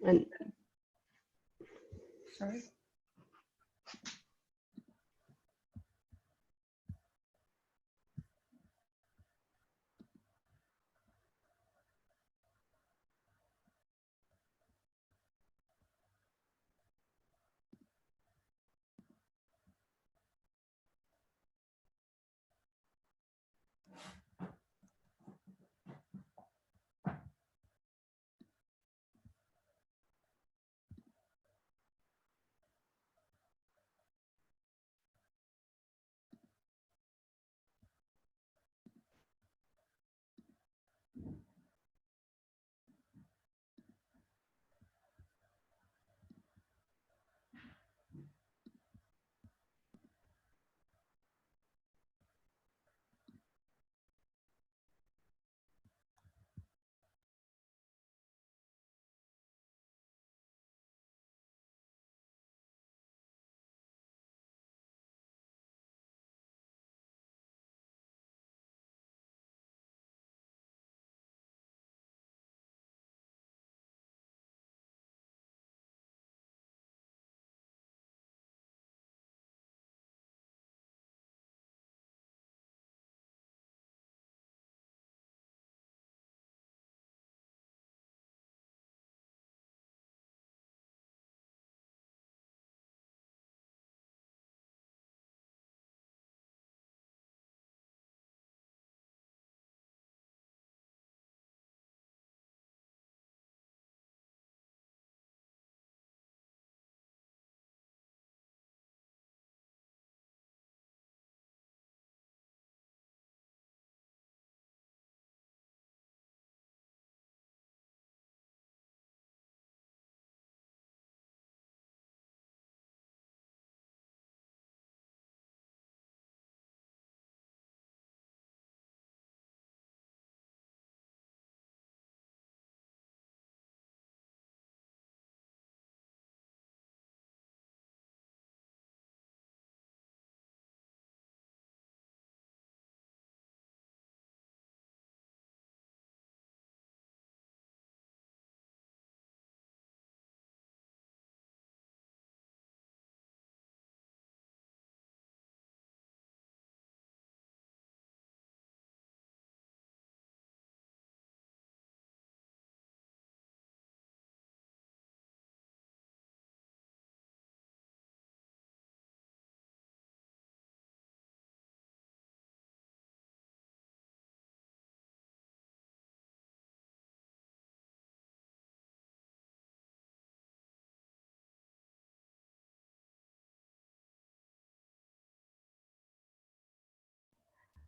And sorry.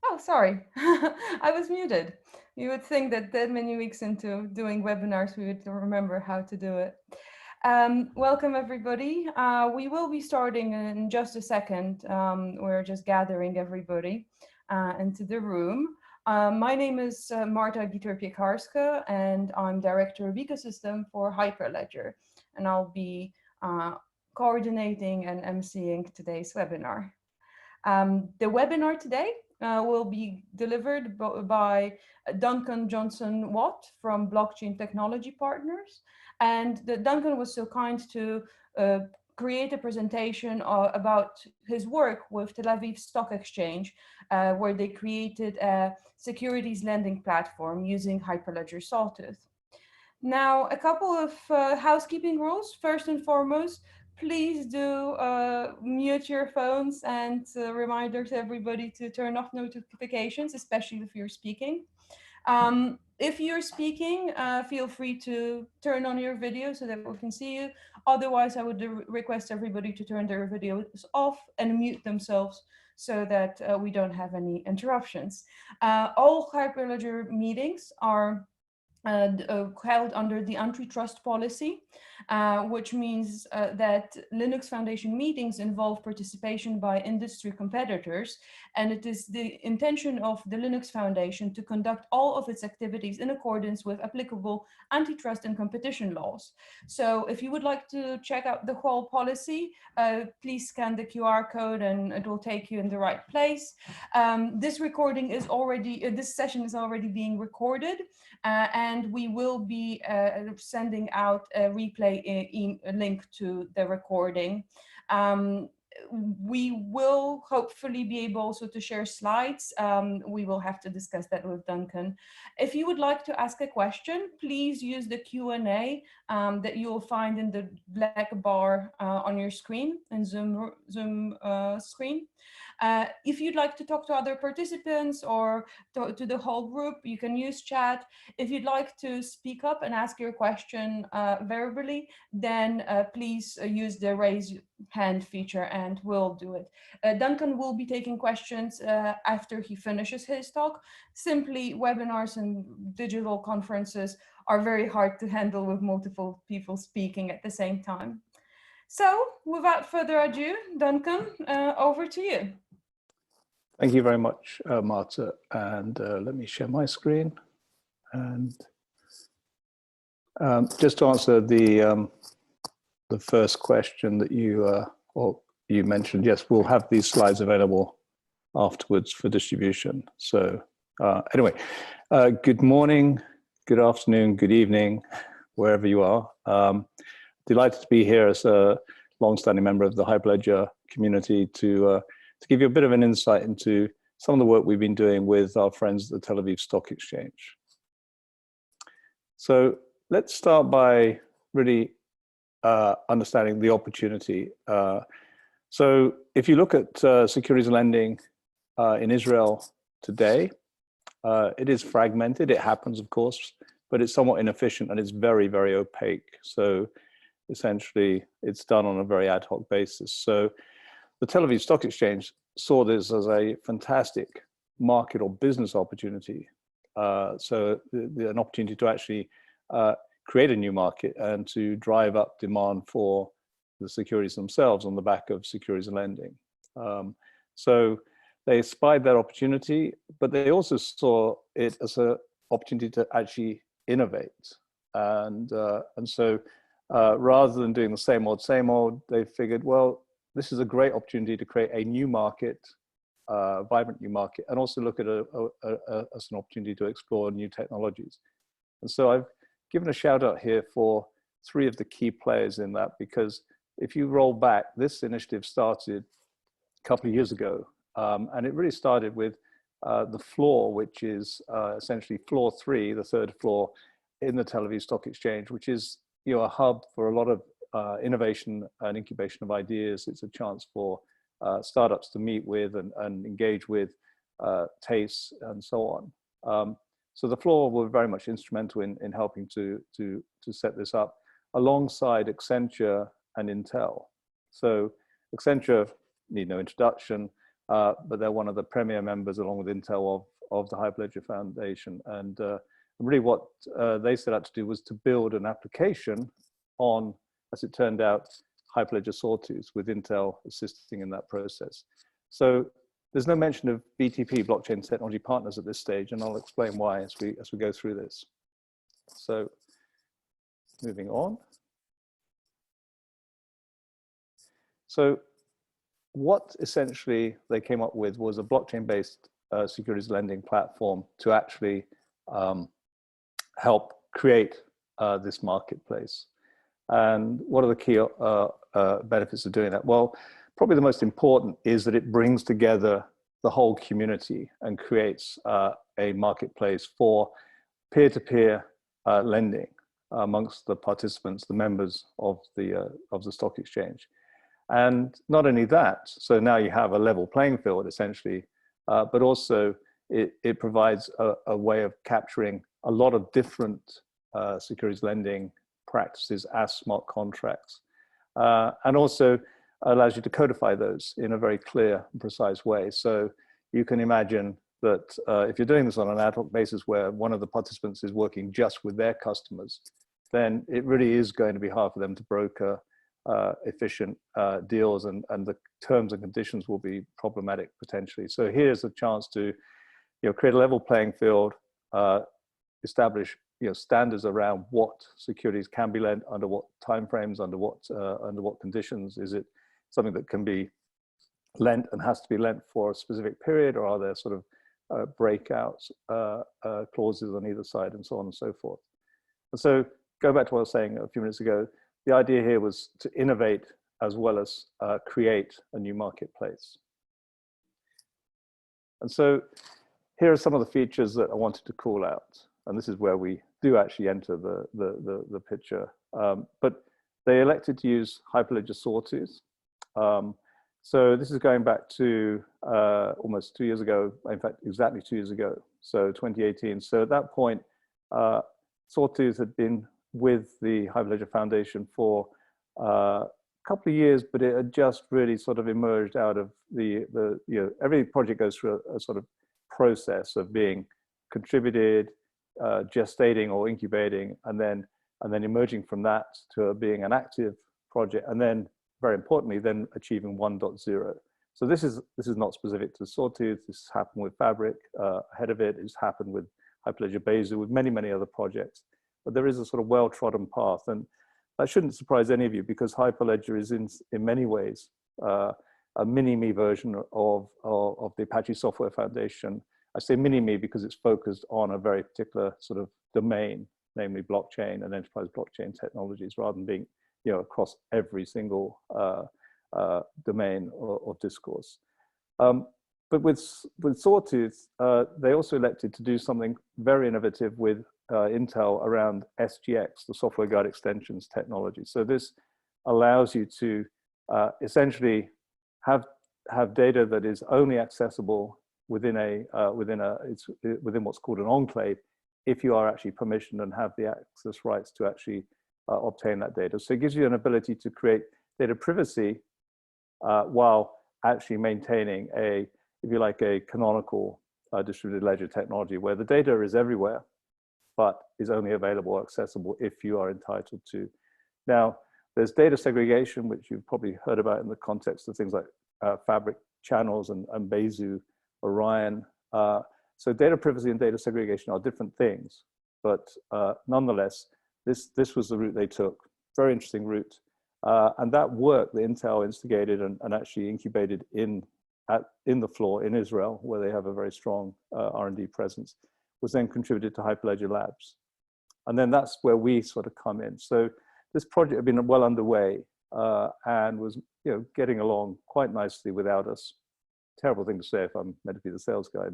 Oh, sorry, I was muted. You would think that many weeks into doing webinars, we would remember how to do it. Welcome, everybody. We will be starting in just a second. We're just gathering everybody into the room. My name is Marta Gieter-Piekarska, and I'm Director of Ecosystem for Hyperledger, and I'll be coordinating and emceeing today's webinar. The webinar today will be delivered by Duncan Johnston-Watt from Blockchain Technology Partners. And Duncan was so kind to create a presentation about his work with Tel Aviv Stock Exchange, where they created a securities lending platform using Hyperledger Sawtooth. Now, a couple of housekeeping rules. First and foremost, please do mute your phones, and reminder to everybody to turn off notifications, especially if you're speaking. If you're speaking, feel free to turn on your video so that we can see you. Otherwise, I would request everybody to turn their videos off and mute themselves so that we don't have any interruptions. All Hyperledger meetings are held under the antitrust policy, which means that Linux Foundation meetings involve participation by industry competitors, and it is the intention of the Linux Foundation to conduct all of its activities in accordance with applicable antitrust and competition laws. So if you would like to check out the whole policy, please scan the QR code and it will take you in the right place. This recording is already, this session is already being recorded, and and we will be sending out a replay link to the recording. We will hopefully be able also to share slides. We will have to discuss that with Duncan. If you would like to ask a question, please use the Q&A that you will find in the black bar on your screen, in Zoom screen. If you'd like to talk to other participants or to the whole group, you can use chat. If you'd like to speak up and ask your question verbally, then please use the raise hand feature and we'll do it. Duncan will be taking questions after he finishes his talk. Simply, webinars and digital conferences are very hard to handle with multiple people speaking at the same time. So without further ado, Duncan, over to you. Thank you very much, Marta. And let me share my screen. And just to answer the first question that you mentioned, yes, we'll have these slides available afterwards for distribution. So anyway, good morning, good afternoon, good evening, wherever you are. Delighted to be here as a long-standing member of the Hyperledger community to give you a bit of an insight into some of the work we've been doing with our friends at the Tel Aviv Stock Exchange. So let's start by really understanding the opportunity. So if you look at securities lending in Israel today, it is fragmented. It happens, of course, but it's somewhat inefficient and it's very, very opaque. So essentially, it's done on a very ad hoc basis. So the Tel Aviv Stock Exchange saw this as a fantastic market or business opportunity. So an opportunity to actually create a new market and to drive up demand for the securities themselves on the back of securities lending. So they spied that opportunity, but they also saw it as an opportunity to actually innovate. And so rather than doing the same old, they figured, well, this is a great opportunity to create a new market, vibrant new market, and also look at as an opportunity to explore new technologies. And so I've given a shout out here for 3 of the key players in that, because if you roll back, this initiative started a couple of years ago, and it really started with the floor, which is essentially floor 3, the 3rd floor in the Tel Aviv Stock Exchange, which is a hub for a lot of innovation and incubation of ideas. It's a chance for startups to meet with and engage with TASE and so on. So the floor were very much instrumental in helping to set this up alongside Accenture and Intel. So Accenture need no introduction, but they're one of the premier members along with Intel of the Hyperledger Foundation. And really what they set out to do was to build an application on, as it turned out, Hyperledger Sawtooth, with Intel assisting in that process. So there's no mention of BTP, Blockchain Technology Partners, at this stage, and I'll explain why as we go through this. So moving on. So what essentially they came up with was a blockchain-based securities lending platform to actually help create this marketplace. And what are the key benefits of doing that? Well, probably the most important is that it brings together the whole community and creates a marketplace for peer-to-peer lending amongst the participants, the members of the stock exchange. And not only that, so now you have a level playing field essentially, but also it provides a way of capturing a lot of different securities lending practices as smart contracts, and also allows you to codify those in a very clear and precise way. So you can imagine that if you're doing this on an ad hoc basis where one of the participants is working just with their customers, then it really is going to be hard for them to broker efficient deals, and the terms and conditions will be problematic potentially. So here's a chance to create a level playing field, establish standards around what securities can be lent, under what timeframes, under what conditions. Is it something that can be lent and has to be lent for a specific period, or are there sort of breakout clauses on either side, and so on and so forth. And so, go back to what I was saying a few minutes ago. The idea here was to innovate as well as create a new marketplace. And so, here are some of the features that I wanted to call out. And this is where we do actually enter the picture. But they elected to use Hyperledger Sawtooth. So this is going back to almost 2 years ago, in fact, exactly 2 years ago, so 2018. So at that point, Sawtooth had been with the Hyperledger Foundation for a couple of years, but it had just really sort of emerged out of every project goes through a sort of process of being contributed, gestating or incubating, and then emerging from that to being an active project, and then very importantly, then achieving 1.0. So this is not specific to Sawtooth. This happened with Fabric ahead of it. It's happened with Hyperledger Besu, with many other projects. But there is a sort of well-trodden path, and that shouldn't surprise any of you, because Hyperledger is in many ways a mini-me version of the Apache Software Foundation. I say mini-me because it's focused on a very particular sort of domain, namely blockchain and enterprise blockchain technologies, rather than being across every single domain of discourse. But with Sawtooth, they also elected to do something very innovative with Intel around SGX, the Software Guide Extensions technology. So this allows you to essentially have data that is only accessible within what's called an enclave, if you are actually permissioned and have the access rights to actually obtain that data. So it gives you an ability to create data privacy while actually maintaining if you like, a canonical distributed ledger technology where the data is everywhere, but is only available or accessible if you are entitled to. Now, there's data segregation, which you've probably heard about in the context of things like Fabric channels and Besu, Orion. So data privacy and data segregation are different things, but nonetheless, this was the route they took. Very interesting route. And that work that Intel instigated and actually incubated in the floor in Israel, where they have a very strong R&D presence, was then contributed to Hyperledger Labs. And then that's where we sort of come in. So this project had been well underway and was getting along quite nicely without us. Terrible thing to say if I'm meant to be the sales guy,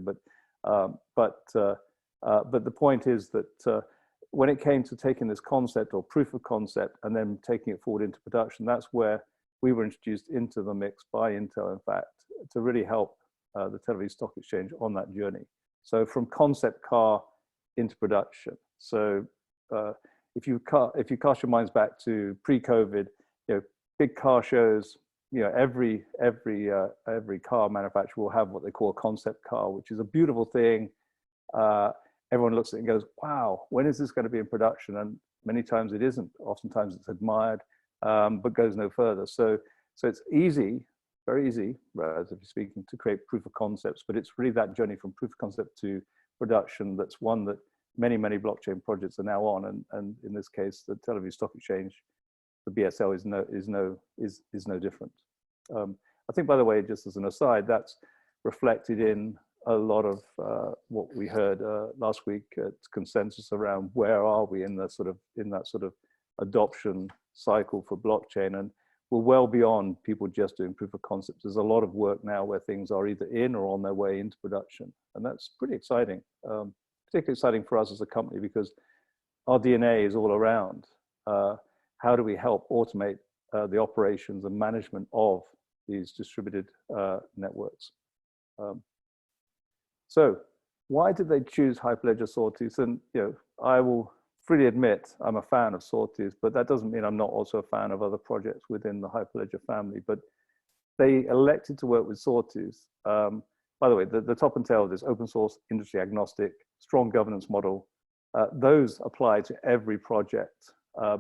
but the point is that when it came to taking this concept or proof of concept and then taking it forward into production, that's where we were introduced into the mix by Intel, in fact, to really help the Tel Aviv Stock Exchange on that journey. So from concept car into production. So if you cast your minds back to pre-COVID, big car shows, every car manufacturer will have what they call a concept car, which is a beautiful thing. Everyone looks at it and goes, wow, when is this going to be in production? And many times it isn't. Oftentimes it's admired, but goes no further. So it's easy, very easy, relatively speaking, to create proof of concepts, but it's really that journey from proof of concept to production that's one that many blockchain projects are now on. And in this case, the Tel Aviv Stock Exchange, the BSL is no different. I think, by the way, just as an aside, that's reflected in a lot of what we heard last week at Consensus around where are we in that sort of adoption cycle for blockchain, and we're well beyond people just doing proof of concepts. There's a lot of work now where things are either in or on their way into production, and that's pretty exciting. Particularly exciting for us as a company because our DNA is all around how do we help automate the operations and management of these distributed networks. So why did they choose Hyperledger Sawtooth? And I will freely admit I'm a fan of Sawtooth, but that doesn't mean I'm not also a fan of other projects within the Hyperledger family. But they elected to work with Sawtooth. By the way, the top and tail of this open source, industry agnostic, strong governance model, those apply to every project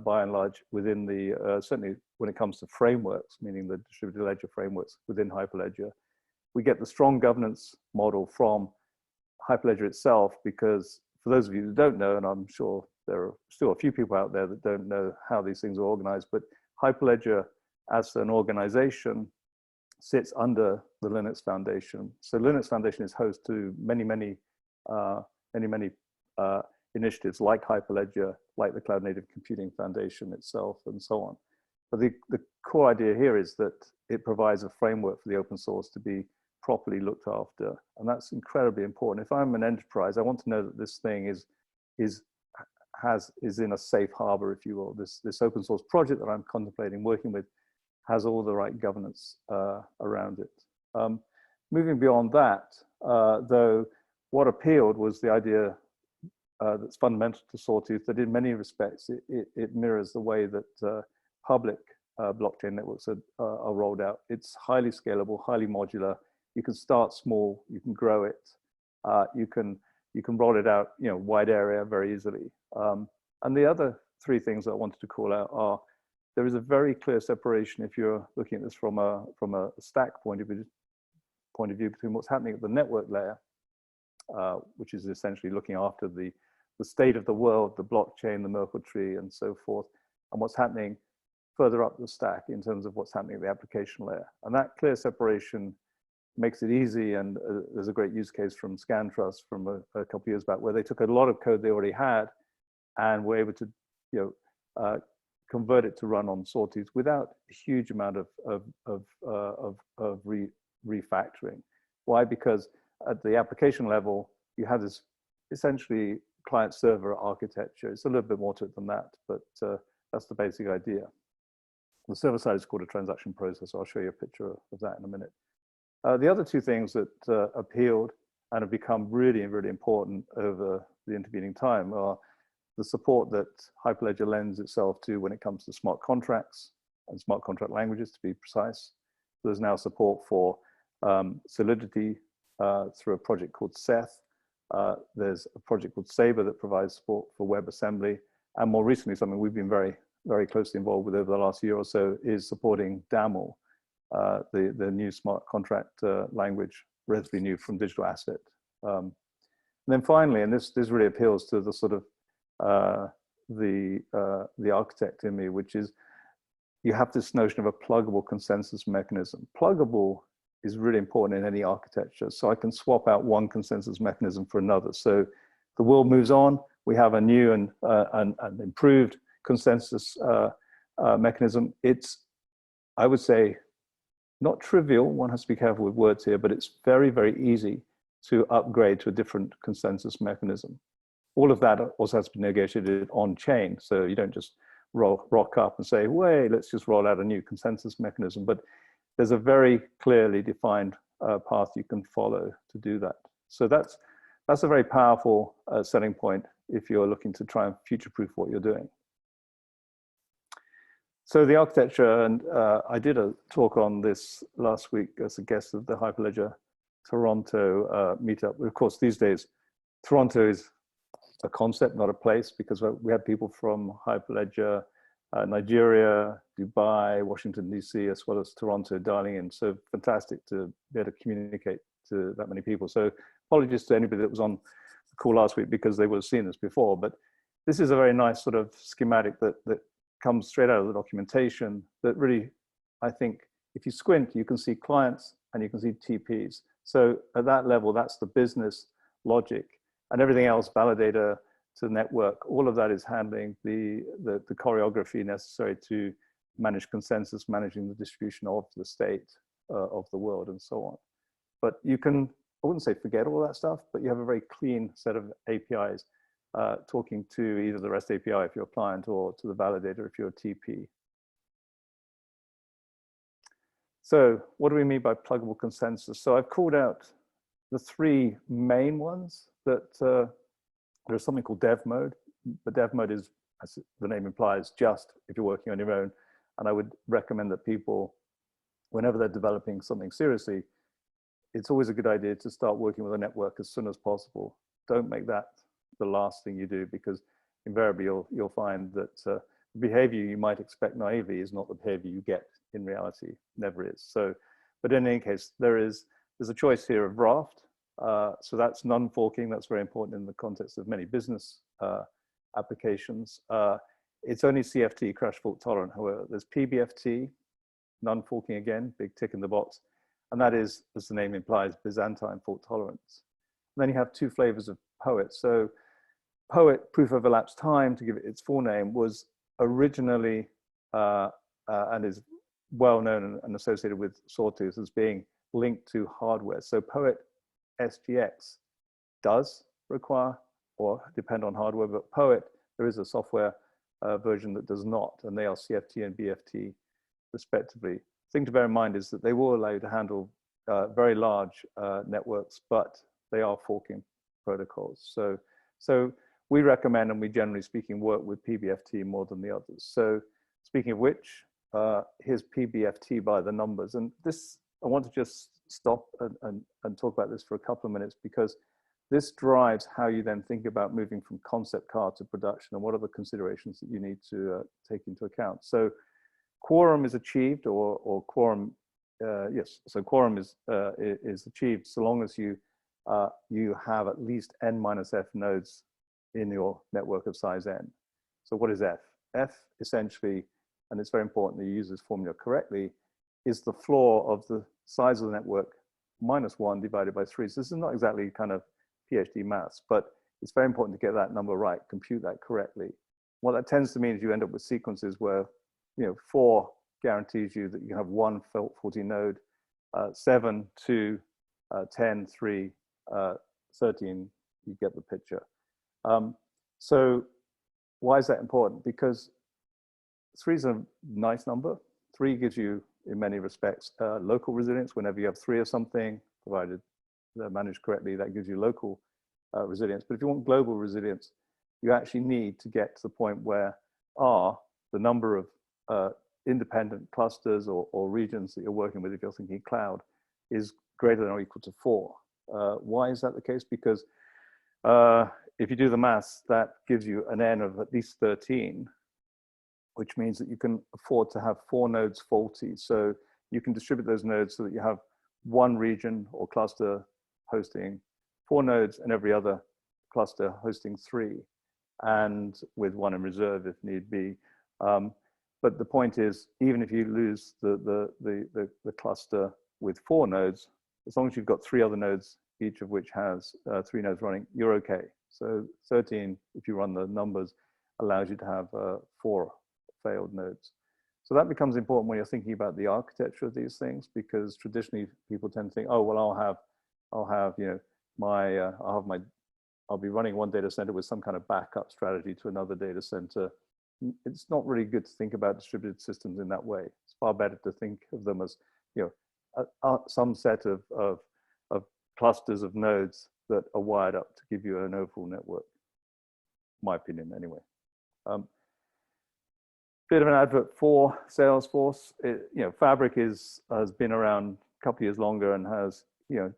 by and large within the, certainly when it comes to frameworks, meaning the distributed ledger frameworks within Hyperledger. We get the strong governance model from Hyperledger itself, because for those of you who don't know, and I'm sure there are still a few people out there that don't know how these things are organized, but Hyperledger as an organization sits under the Linux Foundation. So Linux Foundation is host to many initiatives like Hyperledger, like the Cloud Native Computing Foundation itself, and so on. But the core idea here is that it provides a framework for the open source to be properly looked after, and that's incredibly important. If I'm an enterprise, I want to know that this thing is in a safe harbor, if you will. This open source project that I'm contemplating working with has all the right governance around it. Moving beyond that, though, what appealed was the idea that's fundamental to Sawtooth, that in many respects it mirrors the way that public blockchain networks are rolled out. It's highly scalable, highly modular. You can start small, you can grow it, you can roll it out, wide area very easily. And the other three things that I wanted to call out are, there is a very clear separation if you're looking at this from a stack point of view between what's happening at the network layer, which is essentially looking after the state of the world, the blockchain, the Merkle tree, and so forth, and what's happening further up the stack in terms of what's happening at the application layer. And that clear separation makes it easy, and there's a great use case from ScanTrust from a couple of years back, where they took a lot of code they already had and were able to convert it to run on Sawtooth without a huge amount of refactoring. Why? Because at the application level, you have this essentially client-server architecture. It's a little bit more to it than that, but that's the basic idea. The server side is called a transaction processor. I'll show you a picture of that in a minute. The other two things that appealed and have become really, really important over the intervening time are the support that Hyperledger lends itself to when it comes to smart contracts and smart contract languages, to be precise. There's now support for Solidity through a project called Seth. There's a project called Sabre that provides support for WebAssembly. And more recently, something we've been very, very closely involved with over the last year or so is supporting DAML, the new smart contract language, relatively new from Digital Asset. And then finally, and this really appeals to the sort of the architect in me, which is you have this notion of a pluggable consensus mechanism. Pluggable is really important in any architecture. So I can swap out one consensus mechanism for another. So the world moves on. We have a new and improved consensus mechanism. It's, I would say, not trivial. One has to be careful with words here, but it's very, very easy to upgrade to a different consensus mechanism. All of that also has to be negotiated on chain. So you don't just rock up and say, wait, let's just roll out a new consensus mechanism. But there's a very clearly defined path you can follow to do that. So that's a very powerful selling point if you're looking to try and future-proof what you're doing. So the architecture, and I did a talk on this last week as a guest of the Hyperledger Toronto meetup. Of course, these days, Toronto is a concept, not a place, because we had people from Hyperledger, Nigeria, Dubai, Washington, DC, as well as Toronto dialing in. So fantastic to be able to communicate to that many people. So apologies to anybody that was on the call last week because they would have seen this before, but this is a very nice sort of schematic that comes straight out of the documentation that really, I think, if you squint, you can see clients and you can see TPs. So at that level, that's the business logic, and everything else, validator to network, all of that is handling the choreography necessary to manage consensus, managing the distribution of the state of the world, and so on. But you can, I wouldn't say forget all that stuff, but you have a very clean set of APIs talking to either the REST API if you're a client or to the validator if you're a TP. So what do we mean by pluggable consensus? So I've called out the three main ones that there's something called dev mode. The dev mode is, as the name implies, just if you're working on your own. And I would recommend that people, whenever they're developing something seriously, it's always a good idea to start working with a network as soon as possible. Don't make that the last thing you do, because invariably you'll find that the behavior you might expect naively is not the behavior you get in reality, never is. So, but in any case, there's a choice here of raft. So that's non-forking. That's very important in the context of many business applications. It's only CFT, crash fault tolerant. However, there's PBFT, non-forking again, big tick in the box. and that is, as the name implies, Byzantine fault tolerance. And then you have two flavors of POET. So POET, proof of elapsed time, to give it its full name, was originally and is well known and associated with Sawtooth as being linked to hardware. So POET SGX does require or depend on hardware, but POET, there is a software version that does not, and they are CFT and BFT respectively. The thing to bear in mind is that they will allow you to handle very large networks, but they are forking protocols. So we recommend, and we generally speaking work with PBFT more than the others. So speaking of which, here's PBFT by the numbers. And this, I want to just stop and talk about this for a couple of minutes, because this drives how you then think about moving from concept car to production and what are the considerations that you need to take into account. So Quorum is achieved, or Quorum, yes, so Quorum is achieved so long as you have at least n minus f nodes in your network of size n. So what is f? F essentially, and it's very important that you use this formula correctly, is the floor of the size of the network minus 1 divided by 3. So this is not exactly kind of PhD maths, but it's very important to get that number right, compute that correctly. What that tends to mean is you end up with sequences where 4 guarantees you that you can have one faulty node, 7, 2, 10, 3, 13, you get the picture. So why is that important? Because 3 is a nice number. 3 gives you, in many respects, local resilience. Whenever you have 3 of something, provided they're managed correctly, that gives you local resilience. But if you want global resilience, you actually need to get to the point where R, the number of independent clusters or regions that you're working with, if you're thinking cloud, is greater than or equal to 4. Why is that the case? Because if you do the maths, that gives you an n of at least 13, which means that you can afford to have 4 nodes faulty. So you can distribute those nodes so that you have one region or cluster hosting 4 nodes and every other cluster hosting 3, and with 1 in reserve if need be. But the point is, even if you lose the cluster with 4 nodes, as long as you've got 3 other nodes, each of which has 3 nodes running, you're okay. So 13, if you run the numbers, allows you to have 4 failed nodes. So that becomes important when you're thinking about the architecture of these things, because traditionally people tend to think, oh well, I'll be running one data center with some kind of backup strategy to another data center. It's not really good to think about distributed systems in that way. It's far better to think of them as some set of clusters of nodes that are wired up to give you an overall network. My opinion, anyway. Bit of an advert for Salesforce. Fabric has been around a couple of years longer and has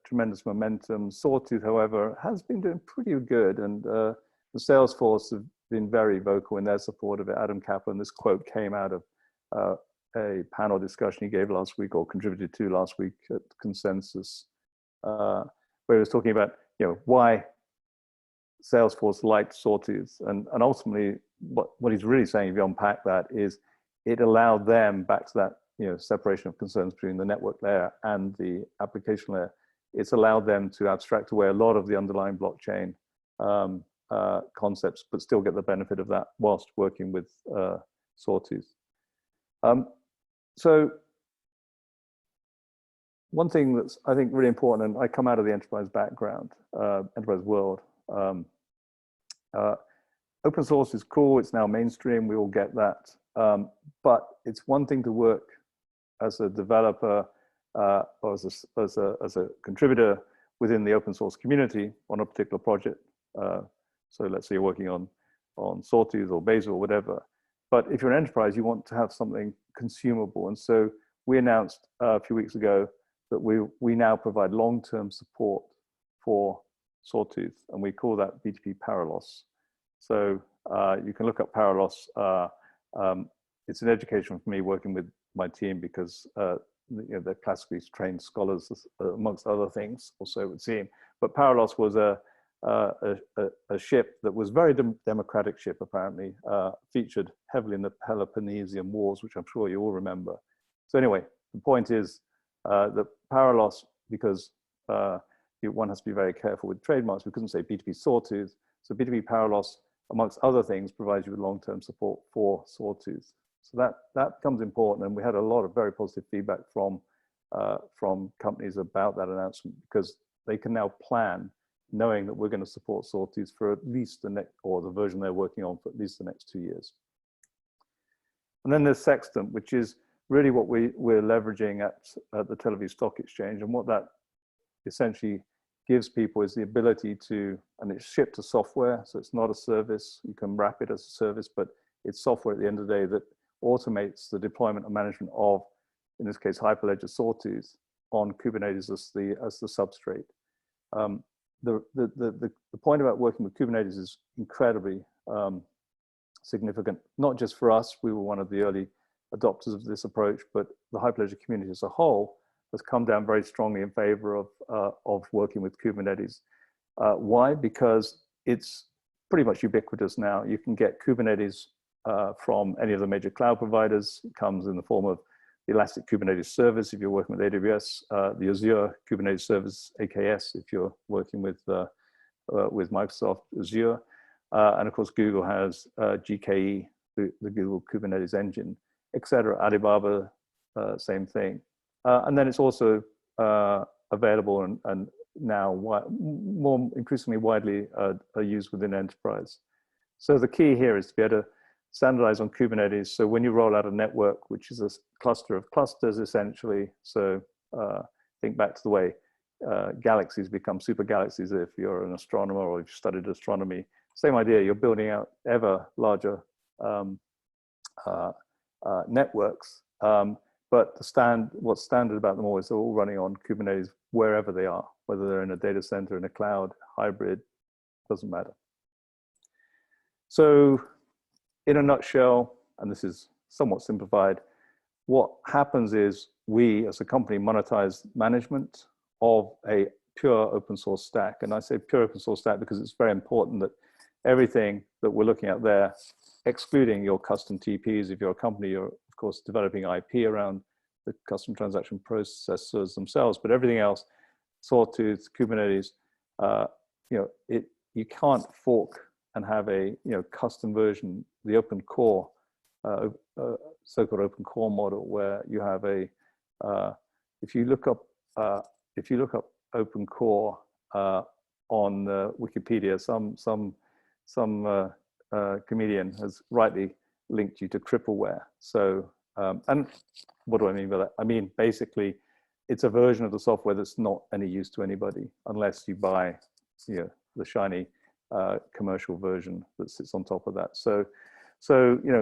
tremendous momentum. Sawtooth, however, has been doing pretty good, and the Salesforce have been very vocal in their support of it. Adam Kaplan, this quote came out of a panel discussion he gave last week, or contributed to last week at Consensus, where he was talking about why Salesforce liked Sawtooth, and ultimately what he's really saying, if you unpack that, is it allowed them, back to that separation of concerns between the network layer and the application layer, it's allowed them to abstract away a lot of the underlying blockchain concepts, but still get the benefit of that whilst working with Sawtooth. So one thing that's, I think, really important, and I come out of the enterprise background, enterprise world, open source is cool, it's now mainstream, we all get that. But it's one thing to work as a developer or as a contributor within the open source community on a particular project. So let's say you're working on Sawtooth or Bazel or whatever. But if you're an enterprise, you want to have something consumable. And so we announced a few weeks ago that we now provide long-term support for Sawtooth, and we call that BTP Paralos. So you can look up Paralos. It's an education for me working with my team, because they're classically trained scholars, amongst other things, also it would seem. But Paralos was a ship that was very democratic ship, apparently, featured heavily in the Peloponnesian Wars, which I'm sure you all remember. So anyway, the point is, The Paralos, because one has to be very careful with trademarks, we couldn't say BTP Sawtooth. So BTP Paralos, amongst other things, provides you with long-term support for Sawtooth. So that becomes important, and we had a lot of very positive feedback from companies about that announcement, because they can now plan knowing that we're going to support Sawtooth for at least the next, or the version they're working on for at least the next 2 years. And then there's Sextant, which is really what we're leveraging at the Tel Aviv Stock Exchange. And what that essentially gives people is the ability to, and it's shipped to software, so it's not a service. You can wrap it as a service, but it's software at the end of the day that automates the deployment and management of, in this case, Hyperledger Sawtooth on Kubernetes as the substrate. The point about working with Kubernetes is incredibly significant, not just for us. We were one of the early adopters of this approach, but the Hyperledger community as a whole has come down very strongly in favor of working with Kubernetes. Why? Because it's pretty much ubiquitous now. You can get Kubernetes from any of the major cloud providers. It comes in the form of the Elastic Kubernetes Service if you're working with AWS, the Azure Kubernetes Service, AKS, if you're working with Microsoft Azure. And of course, Google has GKE, the Google Kubernetes Engine, etc. Alibaba, same thing. And then it's also available and now more increasingly widely used within enterprise. So the key here is to be able to standardize on Kubernetes. So when you roll out a network, which is a cluster of clusters essentially, so think back to the way galaxies become super galaxies if you're an astronomer or if you studied astronomy. Same idea, you're building out ever larger networks, but what's standard about them all is they're all running on Kubernetes wherever they are, whether they're in a data center, in a cloud, hybrid, doesn't matter. So in a nutshell, and this is somewhat simplified, what happens is we as a company monetize management of a pure open source stack. And I say pure open source stack because it's very important that everything that we're looking at there, excluding your custom TPs, if you're a company, you're of course developing IP around the custom transaction processors themselves, but everything else, Sawtooth, Kubernetes, you can't fork and have a custom version, the open core, so-called open core model, where you have a if you look up open core on Wikipedia, some comedian has rightly linked you to crippleware. So and what do I mean by that? I mean basically it's a version of the software that's not any use to anybody unless you buy the shiny commercial version that sits on top of that. So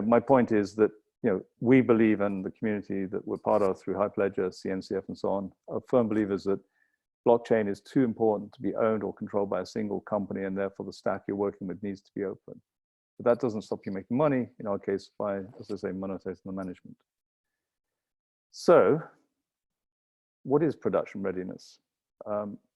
my point is that we believe, and the community that we're part of through Hyperledger, CNCF, and so on, are firm believers that blockchain is too important to be owned or controlled by a single company, and therefore the stack you're working with needs to be open. But that doesn't stop you making money, in our case, by, as I say, monetizing the management. So what is production readiness?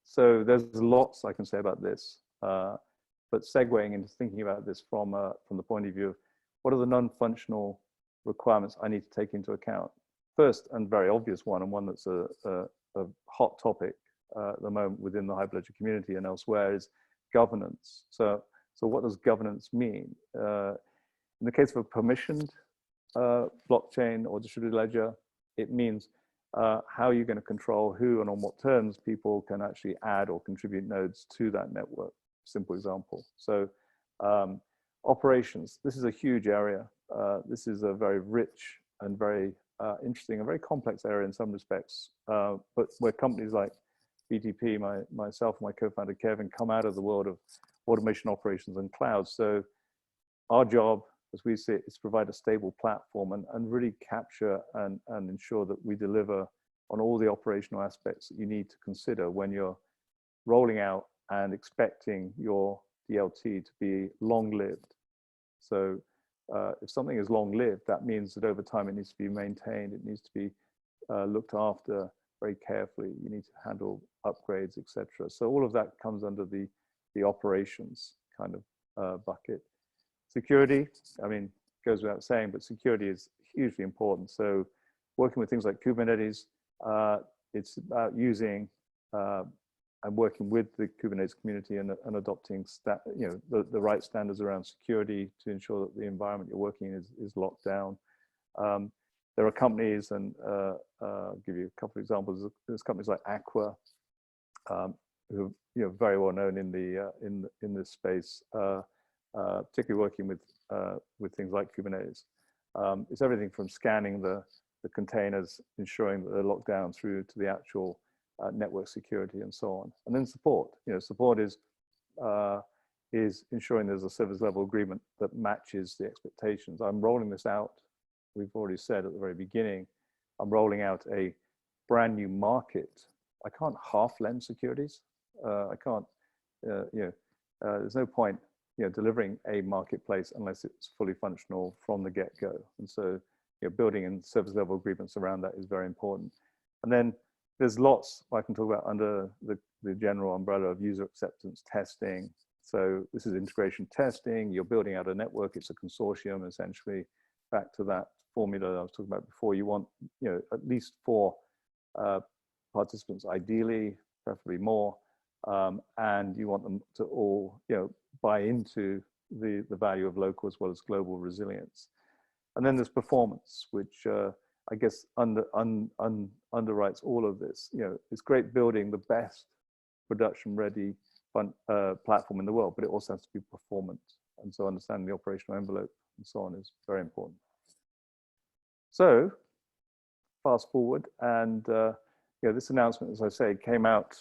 So there's lots I can say about this, but segueing into thinking about this from the point of view of what are the non-functional requirements I need to take into account? First, and very obvious one, and one that's a hot topic at the moment within the Hyperledger community and elsewhere, is governance. So what does governance mean? In the case of a permissioned blockchain or distributed ledger, it means how you're going to control who and on what terms people can actually add or contribute nodes to that network. Simple example. So operations, this is a huge area. This is a very rich and very interesting and very complex area in some respects, but where companies like BTP, myself and my co-founder Kevin, come out of the world of automation, operations, and cloud. So our job, as we see it, is to provide a stable platform and really capture and ensure that we deliver on all the operational aspects that you need to consider when you're rolling out and expecting your DLT to be long-lived. So if something is long-lived, that means that over time it needs to be maintained, it needs to be looked after very carefully, you need to handle upgrades, etc. So all of that comes under the operations kind of bucket. Security, I mean, goes without saying, but security is hugely important. So working with things like Kubernetes, it's about using and working with the Kubernetes community and adopting the right standards around security to ensure that the environment you're working in is locked down. There are companies, and I'll give you a couple of examples. There's companies like Aqua, who are very well known in this space, particularly working with things like Kubernetes. It's everything from scanning the containers, ensuring that they're locked down, through to the actual network security and so on. And then support. Support is ensuring there's a service level agreement that matches the expectations. I'm rolling this out. We've already said at the very beginning, I'm rolling out a brand new market. I can't half lend securities. I can't, there's no point, delivering a marketplace unless it's fully functional from the get-go. And so, building in service level agreements around that is very important. And then there's lots I can talk about under the general umbrella of user acceptance testing. So this is integration testing. You're building out a network. It's a consortium, essentially. Back to that formula I was talking about before. You want, at least 4 participants, ideally, preferably more, and you want them to all, buy into the value of local as well as global resilience. And then there's performance, which I guess underwrites all of this. It's great building the best production-ready platform in the world, but it also has to be performant. And so understanding the operational envelope and so on is very important. So fast forward, and this announcement, as I say, came out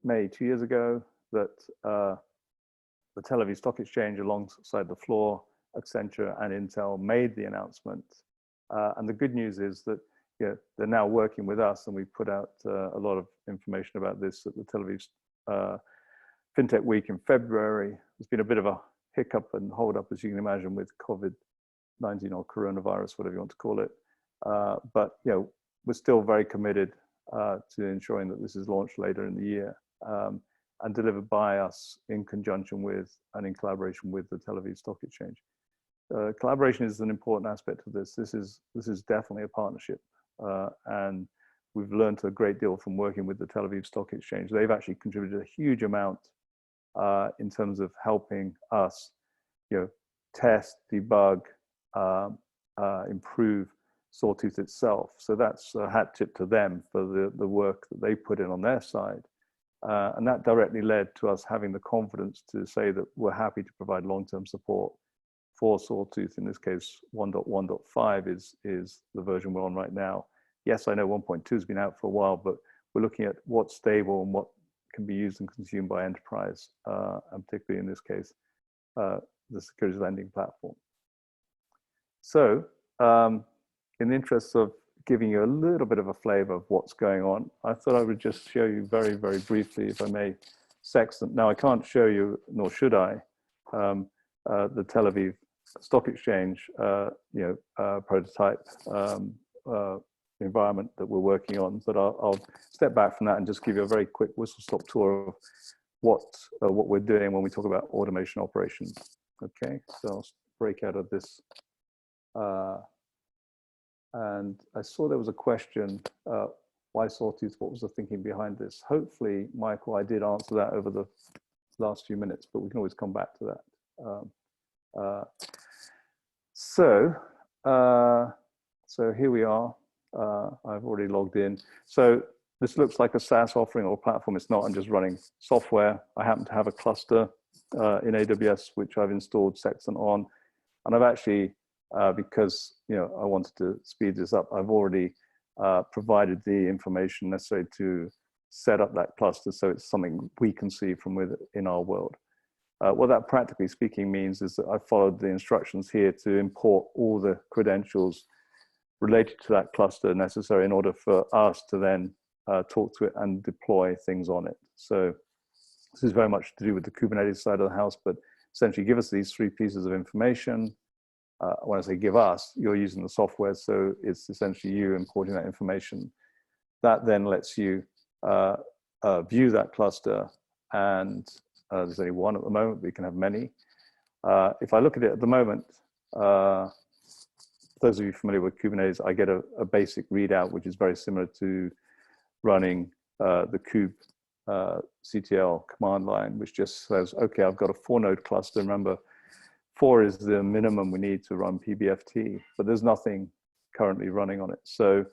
May 2 years ago, that the Tel Aviv Stock Exchange, alongside the floor, Accenture and Intel, made the announcement. And the good news is that they're now working with us, and we put out a lot of information about this at the Tel Aviv FinTech Week in February. There's been a bit of a hiccup and hold up, as you can imagine, with COVID-19 or coronavirus, whatever you want to call it. But we're still very committed to ensuring that this is launched later in the year, and delivered by us in conjunction with and in collaboration with the Tel Aviv Stock Exchange. Collaboration is an important aspect of this. This is definitely a partnership, and we've learned a great deal from working with the Tel Aviv Stock Exchange. They've actually contributed a huge amount in terms of helping us, test, debug, improve Sawtooth itself. So that's a hat tip to them for the work that they put in on their side. And that directly led to us having the confidence to say that we're happy to provide long-term support for Sawtooth. In this case, 1.1.5 is the version we're on right now. Yes, I know 1.2 has been out for a while, but we're looking at what's stable and what can be used and consumed by enterprise, and particularly in this case, the securities lending platform. So in the interest of giving you a little bit of a flavor of what's going on, I thought I would just show you very, very briefly, if I may, Sextant. Now, I can't show you, nor should I, the Tel Aviv Stock Exchange prototype environment that we're working on, but I'll step back from that and just give you a very quick whistle-stop tour of what we're doing when we talk about automation operations. Okay, so I'll break out of this. And I saw there was a question, why Sawtooth? What was the thinking behind this? Hopefully, Michael, I did answer that over the last few minutes, but we can always come back to that. So here we are. I've already logged in. So this looks like a SaaS offering or platform. It's not. I'm just running software. I happen to have a cluster in AWS, which I've installed Sextant on. And I've actually, because I wanted to speed this up, I've already provided the information necessary to set up that cluster, so it's something we can see from within our world. What that practically speaking means is that I followed the instructions here to import all the credentials related to that cluster necessary in order for us to then talk to it and deploy things on it. So this is very much to do with the Kubernetes side of the house, but essentially give us these 3 pieces of information. When I say give us, you're using the software, so it's essentially you importing that information. That then lets you view that cluster, and there's only one at the moment, but you can have many. If I look at it at the moment, those of you familiar with Kubernetes, I get a basic readout, which is very similar to running the kube CTL command line, which just says, okay, I've got a 4-node cluster. Remember, 4 is the minimum we need to run PBFT, but there's nothing currently running on it. So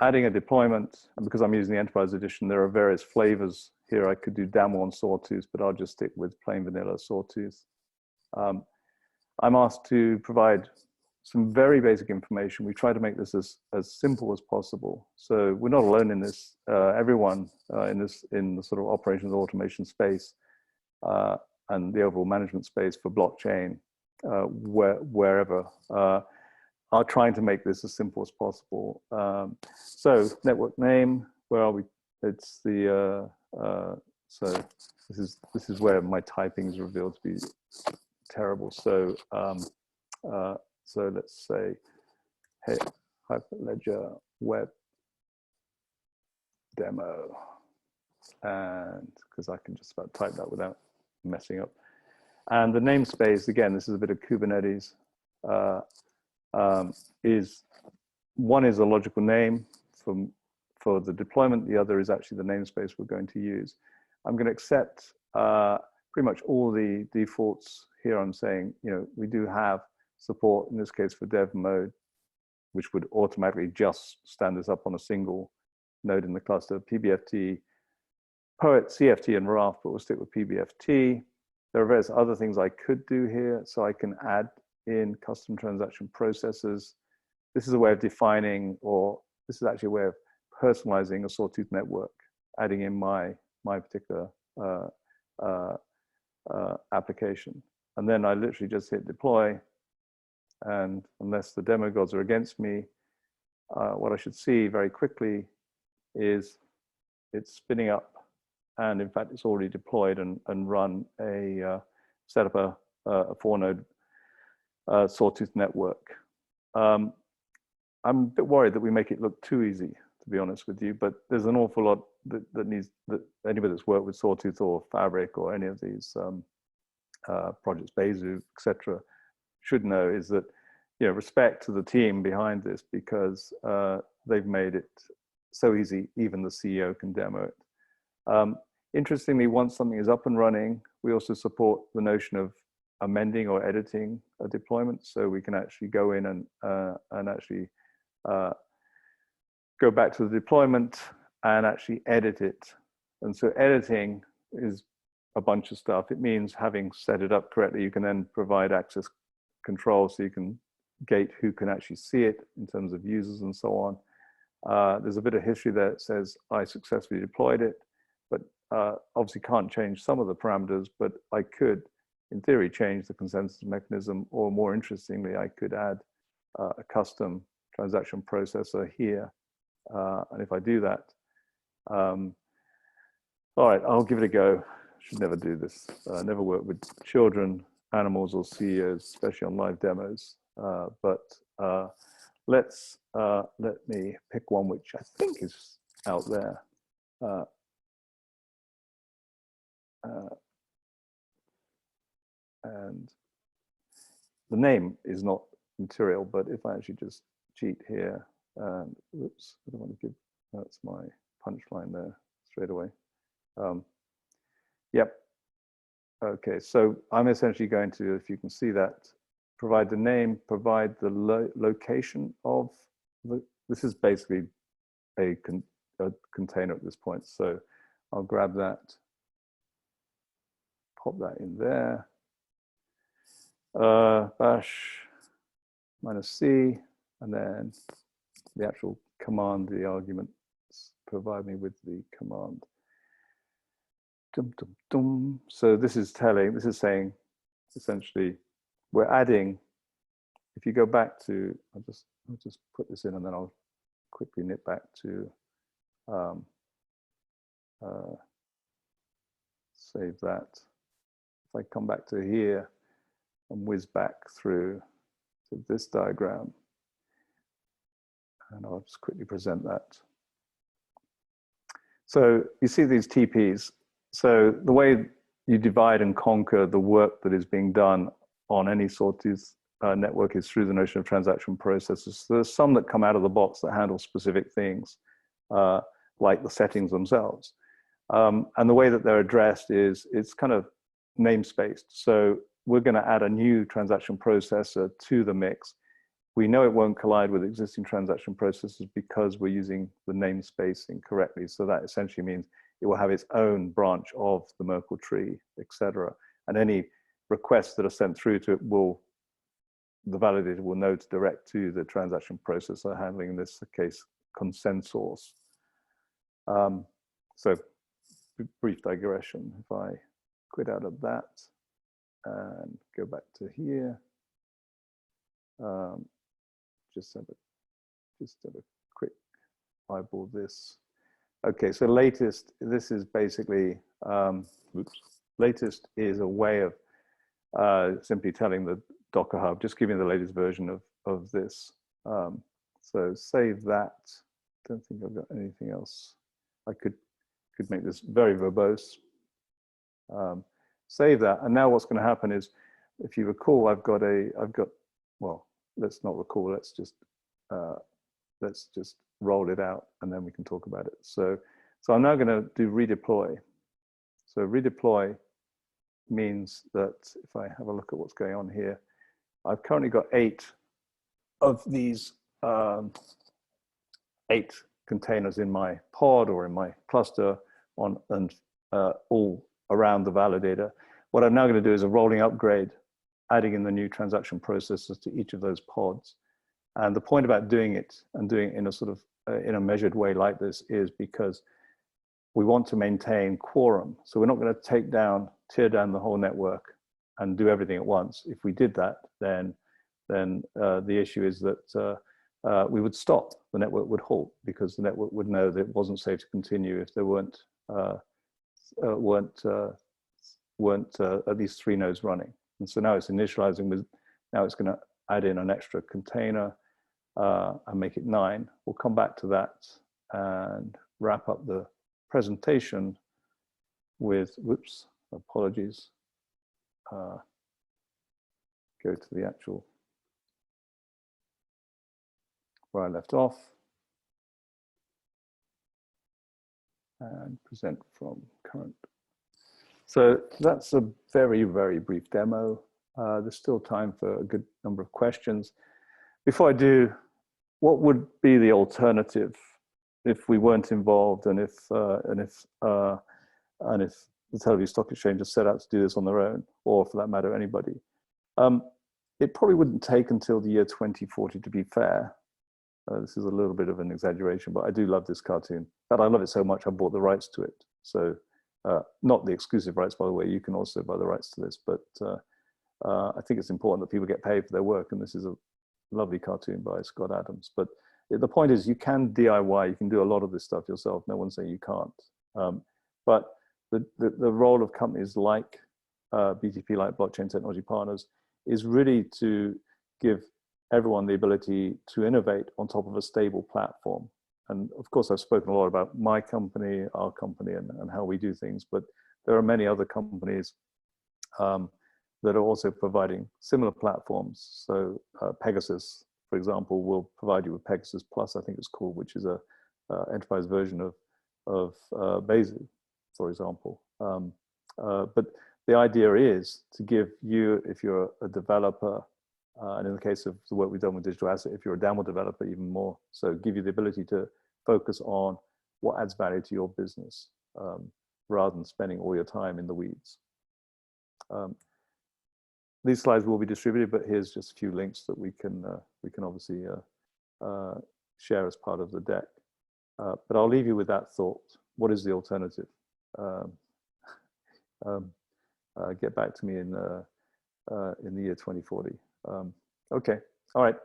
adding a deployment, and because I'm using the Enterprise Edition, there are various flavors here. I could do demo on Sawtooth, but I'll just stick with plain vanilla Sawtooth. I'm asked to provide some very basic information. We try to make this as simple as possible. So we're not alone in this. Everyone in the sort of operations automation space and the overall management space for blockchain, wherever, are trying to make this as simple as possible. So network name, where are we? It's the so this is where my typing is revealed to be terrible. So so let's say, hey, Hyperledger web demo, and because I can just about type that without messing up. And the namespace, again, this is a bit of Kubernetes, one is a logical name for the deployment. The other is actually the namespace we're going to use. I'm going to accept pretty much all the defaults here. I'm saying, you know, we do have support in this case for dev mode, which would automatically just stand this up on a single node in the cluster. PBFT, Poet, CFT, and Raft, but we'll stick with PBFT. There are various other things I could do here. So I can add in custom transaction processors. This is a way of defining, or this is actually a way of personalizing a Sawtooth network, adding in my particular application. And then I literally just hit deploy. And unless the demo gods are against me, what I should see very quickly is it's spinning up. And in fact, it's already deployed and run set up a 4-node Sawtooth network. I'm a bit worried that we make it look too easy, to be honest with you, but there's an awful lot that anybody that's worked with Sawtooth or Fabric or any of these projects, Bezu, etc., should know is that, you know, respect to the team behind this, because they've made it so easy, even the CEO can demo it. Interestingly, once something is up and running, we also support the notion of amending or editing a deployment, so we can actually go in and actually go back to the deployment and actually edit it. And so editing is a bunch of stuff. It means having set it up correctly, you can then provide access control, so you can gate who can actually see it in terms of users and so on. There's a bit of history there that says I successfully deployed it, but obviously can't change some of the parameters, but I could, in theory, change the consensus mechanism, or more interestingly, I could add a custom transaction processor here. And if I do that, all right, I'll give it a go. Should never do this. Never work with children, animals, or CEOs, especially on live demos. But let me pick one which I think is out there. And the name is not material, but if I actually just cheat here, and oops, I don't want to give, that's my punchline there straight away. Yep. Okay, so I'm essentially going to, if you can see that, provide the name, provide the location of this is basically a container at this point. So I'll grab that, pop that in there. Bash -C, and then the actual command, the arguments provide me with the command. So this is saying, essentially, we're adding, if you go back to, I'll just put this in and then I'll quickly nip back to save that. If I come back to here and whiz back through to this diagram, and I'll just quickly present that. So you see these TPs. So the way you divide and conquer the work that is being done on any Sawtooth network is through the notion of transaction processes. So there's some that come out of the box that handle specific things, like the settings themselves. And the way that they're addressed is it's kind of namespaced. So we're going to add a new transaction processor to the mix. We know it won't collide with existing transaction processes because we're using the namespace incorrectly. So that essentially means it will have its own branch of the Merkle tree, etc. And any requests that are sent through to it the validator will know to direct to the transaction processor handling, in this case, consensus. So brief digression. If I quit out of that and go back to here, just have a quick eyeball this. Okay, so latest, this is basically, latest is a way of simply telling the Docker Hub, just giving the latest version of this. So save that. Don't think I've got anything else. I could make this very verbose. Save that, and now what's going to happen is, if you recall, I've got, well, let's not recall, let's just roll it out and then we can talk about it. So I'm now going to do redeploy. So redeploy means that if I have a look at what's going on here, I've currently got 8 of these 8 containers in my pod or in my cluster and all around the validator. What I'm now going to do is a rolling upgrade, adding in the new transaction processes to each of those pods. And the point about doing it and doing it in a sort of in a measured way like this is because we want to maintain quorum. So we're not going to tear down the whole network and do everything at once. If we did that, then the issue is that we would stop. The network would halt because the network would know that it wasn't safe to continue if there weren't at least 3 nodes running. And so now it's initializing with, now it's going to add in an extra container and make it 9. We'll come back to that and wrap up the presentation with, whoops, apologies. Go to the actual, where I left off, and present from current. So that's a very, very brief demo. There's still time for a good number of questions. Before I do, what would be the alternative if we weren't involved, and if the Tel Aviv Stock Exchange is set out to do this on their own, or for that matter, anybody? It probably wouldn't take until the year 2040, to be fair. This is a little bit of an exaggeration, but I do love this cartoon. But I love it so much, I bought the rights to it. So not the exclusive rights, by the way, you can also buy the rights to this, but I think it's important that people get paid for their work. And this is a lovely cartoon by Scott Adams. But the point is, you can DIY, you can do a lot of this stuff yourself. No one's saying you can't. But the role of companies like BTP, like Blockchain Technology Partners, is really to give everyone the ability to innovate on top of a stable platform. And of course, I've spoken a lot about my company, our company, and how we do things, but there are many other companies that are also providing similar platforms. So Pegasus, for example, will provide you with Pegasus Plus, I think it's called, which is a enterprise version of Besu, for example. But the idea is to give you, if you're a developer, and in the case of the work we've done with digital asset, if you're a DAML developer, even more, so give you the ability to focus on what adds value to your business, rather than spending all your time in the weeds. These slides will be distributed, but here's just a few links that we can obviously share as part of the deck. But I'll leave you with that thought. What is the alternative? Get back to me in the year 2040. Okay, all right.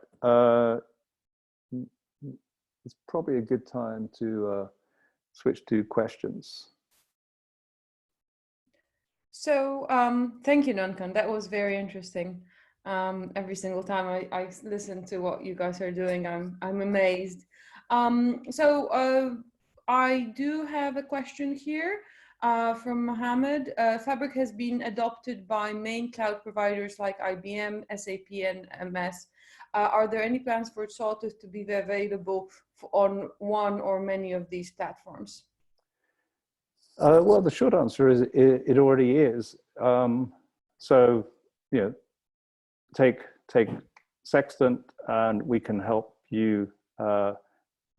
It's probably a good time to switch to questions. So thank you, Duncan. That was very interesting. Every single time I listen to what you guys are doing, I'm amazed. So I do have a question here. From Mohammed, Fabric has been adopted by main cloud providers like IBM, SAP, and MS. Are there any plans for Sawtooth to be available on one or many of these platforms? Well, the short answer is it already is. So, you know, take Sextant, and we can help you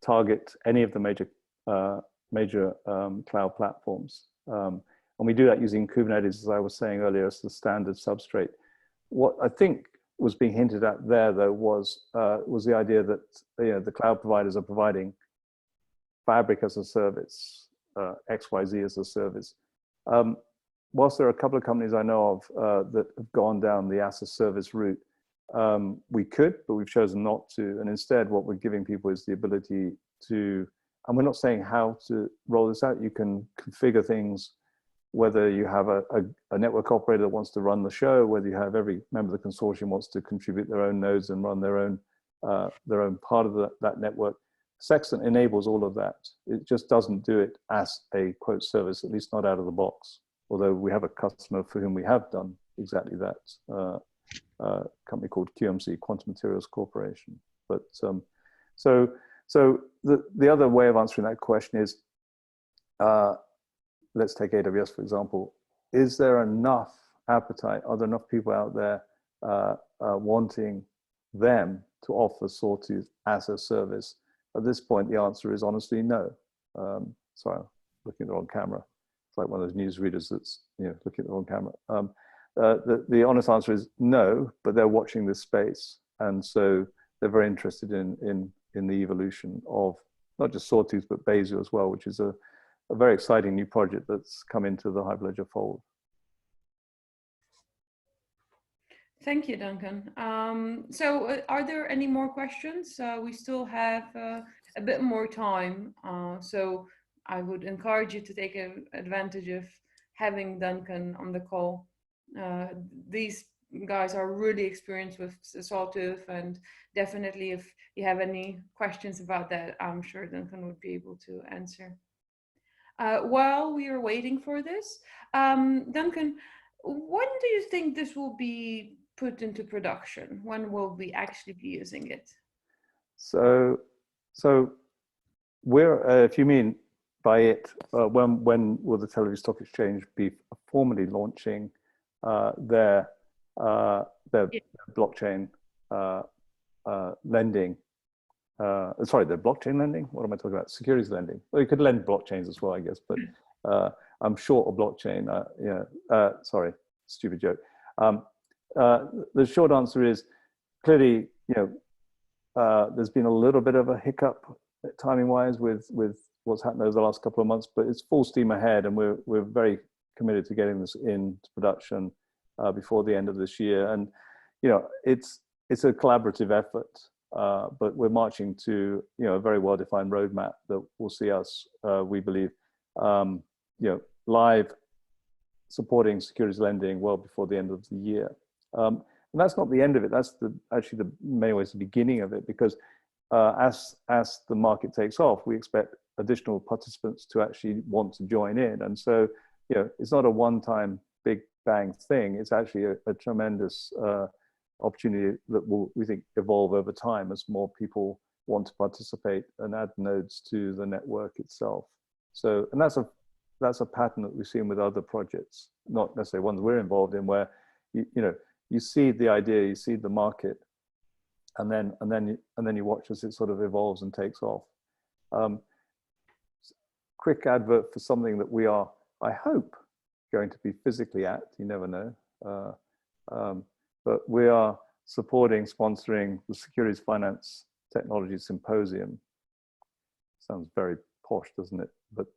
target any of the major cloud platforms. And we do that using Kubernetes, as I was saying earlier, as the standard substrate. What I think was being hinted at there, though, was the idea that the cloud providers are providing Fabric as a service, XYZ as a service. Whilst there are a couple of companies I know of that have gone down the as a service route, we could, but we've chosen not to. And instead, what we're giving people is the ability to, and we're not saying how to roll this out. You can configure things, whether you have a network operator that wants to run the show, whether you have every member of the consortium wants to contribute their own nodes and run their own part of that network. Sextant enables all of that. It just doesn't do it as a quote service, at least not out of the box. Although we have a customer for whom we have done exactly that, a company called QMC, Quantum Materials Corporation. But so the other way of answering that question is, let's take AWS, for example. Is there enough appetite? Are there enough people out there wanting them to offer Sawtooth as a service? At this point, the answer is honestly no. Sorry, I'm looking at the wrong camera. It's like one of those newsreaders that's looking at the wrong camera. The honest answer is no, but they're watching this space, and so they're very interested in the evolution of not just Sawtooth but Bezier as well, which is a very exciting new project that's come into the Hyperledger fold. Thank you, Duncan. So are there any more questions? We still have a bit more time. So I would encourage you to take advantage of having Duncan on the call. These guys are really experienced with Sawtooth, and definitely if you have any questions about that, I'm sure Duncan would be able to answer. While we are waiting for this, Duncan, when do you think this will be put into production? When will we actually be using it? So we're, if you mean by it, when will the Tel Aviv Stock Exchange be formally launching their blockchain lending? Sorry, their blockchain lending? What am I talking about? Securities lending. Well, you could lend blockchains as well, I guess, but I'm short of blockchain. Sorry, stupid joke. The short answer is clearly, there's been a little bit of a hiccup timing-wise with what's happened over the last couple of months, but it's full steam ahead, and we're very committed to getting this into production before the end of this year. And it's a collaborative effort, but we're marching to a very well-defined roadmap that will see us, we believe, live supporting securities lending well before the end of the year. And that's not the end of it. That's actually the many ways the beginning of it, because as the market takes off, we expect additional participants to actually want to join in. And so, it's not a one-time big bang thing. It's actually a tremendous opportunity that will, we think, evolve over time as more people want to participate and add nodes to the network itself. So, and that's a pattern that we've seen with other projects, not necessarily ones we're involved in, where you see the idea, you see the market, and then you watch as it sort of evolves and takes off. Quick advert for something that we are, I hope, going to be physically at. You never know, but we are sponsoring the Securities Finance Technology Symposium. Sounds very posh, doesn't it? But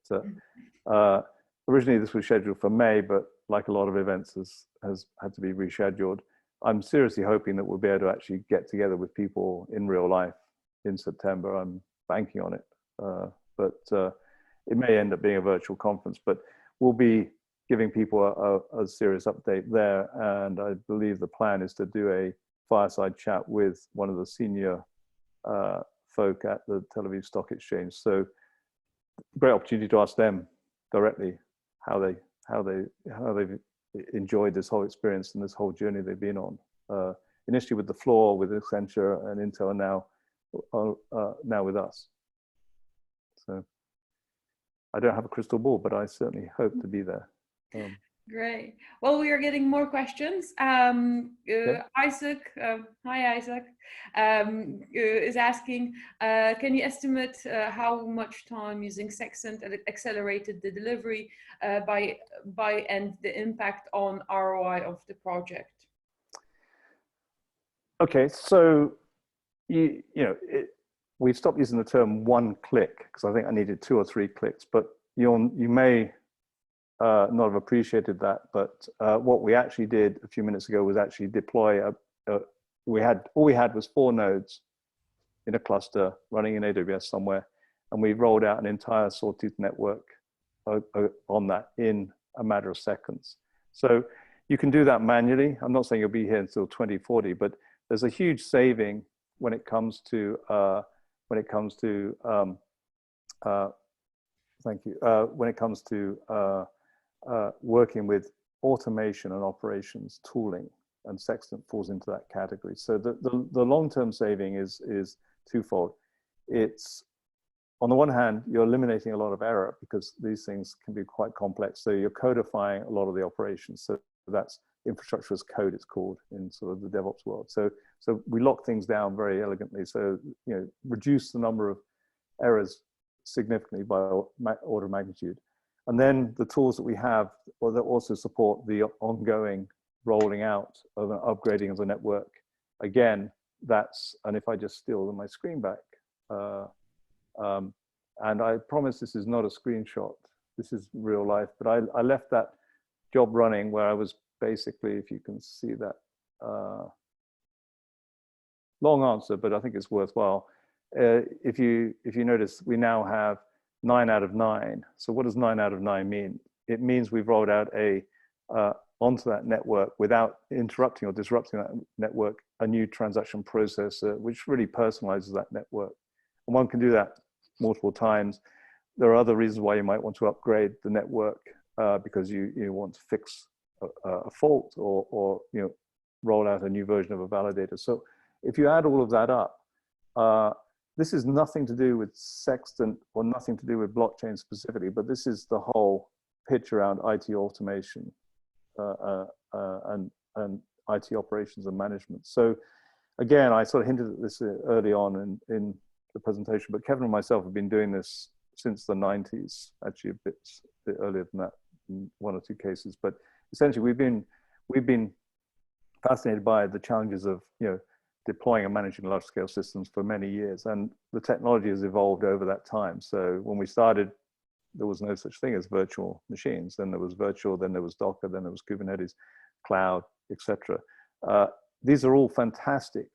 originally this was scheduled for May, but like a lot of events has had to be rescheduled. I'm seriously hoping that we'll be able to actually get together with people in real life in September. I'm banking on it, but it may end up being a virtual conference, but we'll be giving people a serious update there. And I believe the plan is to do a fireside chat with one of the senior folk at the Tel Aviv Stock Exchange. So great opportunity to ask them directly they've enjoyed this whole experience and this whole journey they've been on. Initially with the floor, with Accenture and Intel, and now with us. So I don't have a crystal ball, but I certainly hope to be there. Great. Well, we are getting more questions. Isaac, hi Isaac, is asking, can you estimate how much time using Sextant accelerated the delivery by and the impact on ROI of the project? Okay, so we stopped using the term one click because I think I needed 2 or 3 clicks, but you may not have appreciated that, but what we actually did a few minutes ago was actually deploy all we had was 4 nodes in a cluster running in AWS somewhere, and we rolled out an entire Sawtooth network on that in a matter of seconds. So you can do that manually. I'm not saying you'll be here until 2040, but there's a huge saving when it comes to working with automation and operations tooling, and Sextant falls into that category. So the long-term saving is twofold. It's, on the one hand, you're eliminating a lot of error because these things can be quite complex. So you're codifying a lot of the operations. So that's infrastructure as code, it's called in sort of the DevOps world. So we lock things down very elegantly. So, reduce the number of errors significantly by order of magnitude. And then the tools that we have that also support the ongoing rolling out of an upgrading of the network. Again, and if I just steal my screen back, and I promise this is not a screenshot, this is real life, but I left that job running where I was basically, if you can see that, long answer, but I think it's worthwhile. If you notice, we now have 9 out of 9. So what does 9 out of 9 mean? It means we've rolled out onto that network without interrupting or disrupting that network, a new transaction processor, which really personalizes that network. And one can do that multiple times. There are other reasons why you might want to upgrade the network because you want to fix a fault or roll out a new version of a validator. So if you add all of that up, this is nothing to do with Sextant or nothing to do with blockchain specifically, but this is the whole pitch around IT automation and IT operations and management. So again, I sort of hinted at this early on in the presentation, but Kevin and myself have been doing this since the 90s, actually a bit earlier than that in 1 or 2 cases. But essentially, we've been fascinated by the challenges of deploying and managing large-scale systems for many years, and the technology has evolved over that time. So when we started, there was no such thing as virtual machines. Then there was virtual, then there was Docker, then there was Kubernetes, cloud, etc. These are all fantastic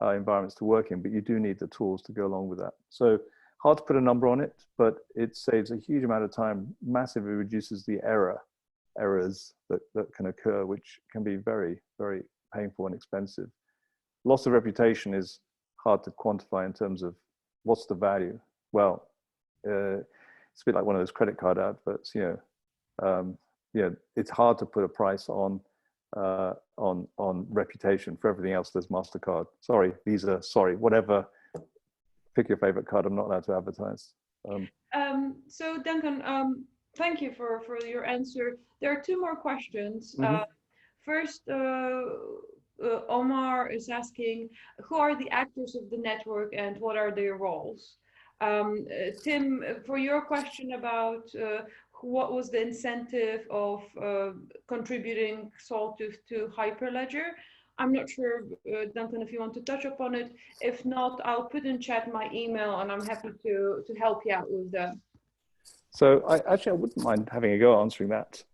environments to work in, but you do need the tools to go along with that. So hard to put a number on it, but it saves a huge amount of time, massively reduces the errors that can occur, which can be very, very painful and expensive. Loss of reputation is hard to quantify in terms of what's the value. Well, it's a bit like one of those credit card adverts. It's hard to put a price on reputation. For everything else, there's MasterCard. Sorry, Visa. Sorry, whatever. Pick your favorite card. I'm not allowed to advertise. So Duncan, thank you for your answer. There are 2 more questions. Mm-hmm. First, Omar is asking, who are the actors of the network and what are their roles? Tim, for your question about what was the incentive of contributing Sawtooth to Hyperledger, I'm not sure, Duncan, if you want to touch upon it. If not, I'll put in chat my email and I'm happy to help you out with that. So I wouldn't mind having a go answering that.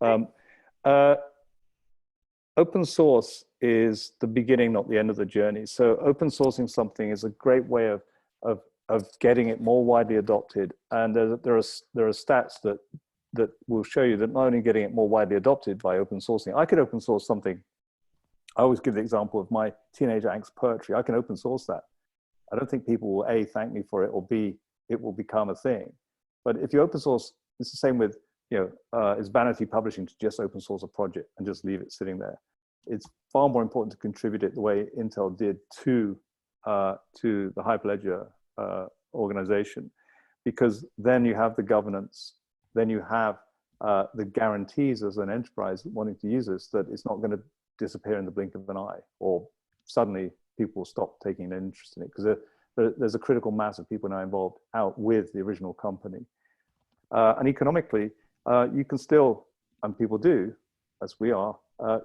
Open source is the beginning, not the end of the journey. So open sourcing something is a great way of getting it more widely adopted. And there are stats that will show you that not only getting it more widely adopted by open sourcing, I could open source something. I always give the example of my teenage angst poetry. I can open source that. I don't think people will A, thank me for it, or B, it will become a thing. But if you open source, it's the same with is vanity publishing to just open source a project and just leave it sitting there. It's far more important to contribute it the way Intel did to the Hyperledger organization, because then you have the governance, then you have the guarantees as an enterprise wanting to use this, that it's not going to disappear in the blink of an eye, or suddenly people will stop taking an interest in it, because there's a critical mass of people now involved out with the original company. And economically, you can still, and people do, as we are,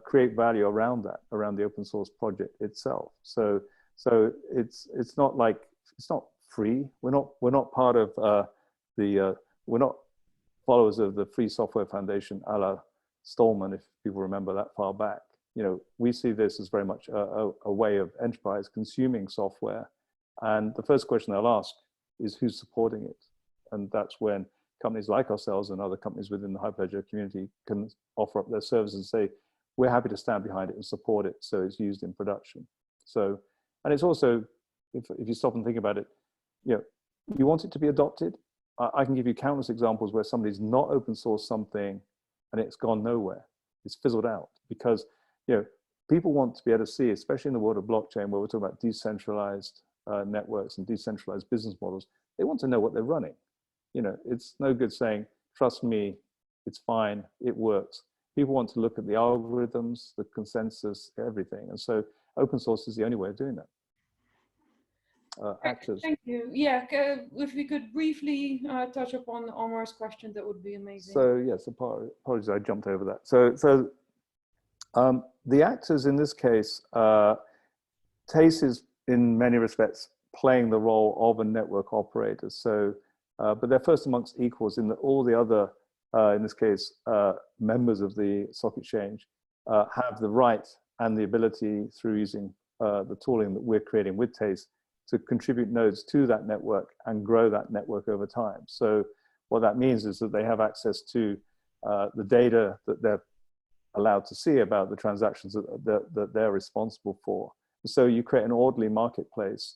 create value around that, around the open source project itself. So it's not like, it's not free. We're not part of we're not followers of the Free Software Foundation a la Stallman, if people remember that far back. We see this as very much a way of enterprise consuming software. And the first question they'll ask is who's supporting it? And that's when companies like ourselves and other companies within the Hyperledger community can offer up their services and say, we're happy to stand behind it and support it so it's used in production. So, and it's also, if you stop and think about it, you want it to be adopted. I can give you countless examples where somebody's not open sourced something and it's gone nowhere. It's fizzled out because people want to be able to see, especially in the world of blockchain, where we're talking about decentralized networks and decentralized business models. They want to know what they're running. It's no good saying, trust me, it's fine, it works. People want to look at the algorithms, the consensus, everything. And so open source is the only way of doing that. Actors. Thank you. Yeah, if we could briefly touch upon Omar's question, that would be amazing. So yes, apologies, I jumped over that. So the actors in this case, TACE is in many respects playing the role of a network operator. So, but they're first amongst equals in that all the other, in this case, members of the stock exchange have the right and the ability through using the tooling that we're creating with TACE to contribute nodes to that network and grow that network over time. So what that means is that they have access to the data that they're allowed to see about the transactions that they're responsible for. So you create an orderly marketplace.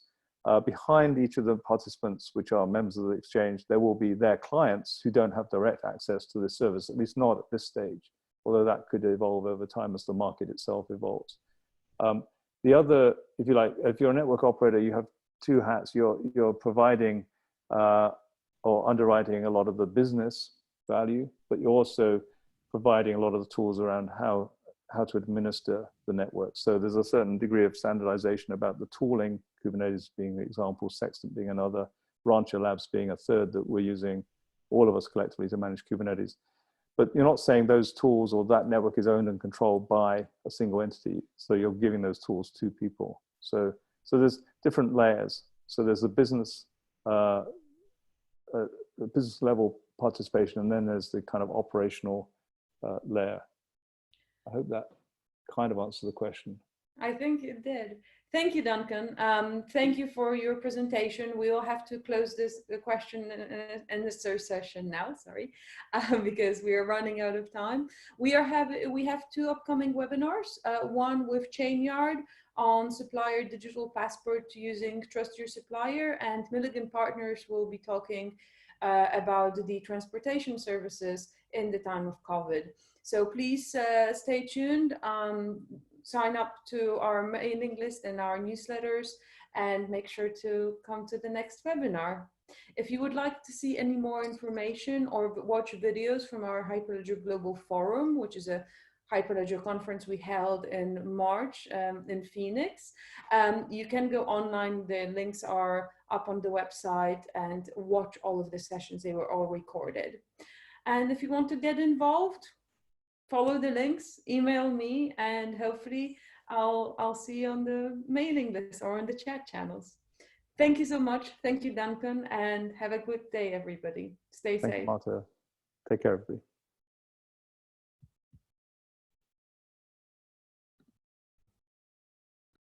Behind each of the participants, which are members of the exchange, there will be their clients who don't have direct access to this service, at least not at this stage, although that could evolve over time as the market itself evolves. The other, if you like, if you're a network operator, you have two hats. You're providing or underwriting a lot of the business value, but you're also providing a lot of the tools around how to administer the network. So there's a certain degree of standardization about the tooling, Kubernetes being the example, Sextant being another, Rancher Labs being a third that we're using, all of us collectively, to manage Kubernetes. But you're not saying those tools or that network is owned and controlled by a single entity. So you're giving those tools to people. So there's different layers. So there's a business level participation, and then there's the kind of operational layer. I hope that kind of answers the question. I think it did. Thank you, Duncan. Thank you for your presentation. We will have to close the question and answer session now, sorry, because we are running out of time. We have two upcoming webinars, one with ChainYard on supplier digital passport using Trust Your Supplier, and Milligan Partners will be talking about the transportation services in the time of COVID. So please stay tuned, sign up to our mailing list and our newsletters, and make sure to come to the next webinar. If you would like to see any more information or watch videos from our Hyperledger Global Forum, which is a Hyperledger conference we held in March in Phoenix, you can go online. The links are up on the website and watch all of the sessions. They were all recorded. And if you want to get involved, follow the links, email me, and hopefully I'll see you on the mailing list or on the chat channels. Thank you so much. Thank you, Duncan, and have a good day, everybody. Stay safe. Thank you, Marta. Take care, everybody.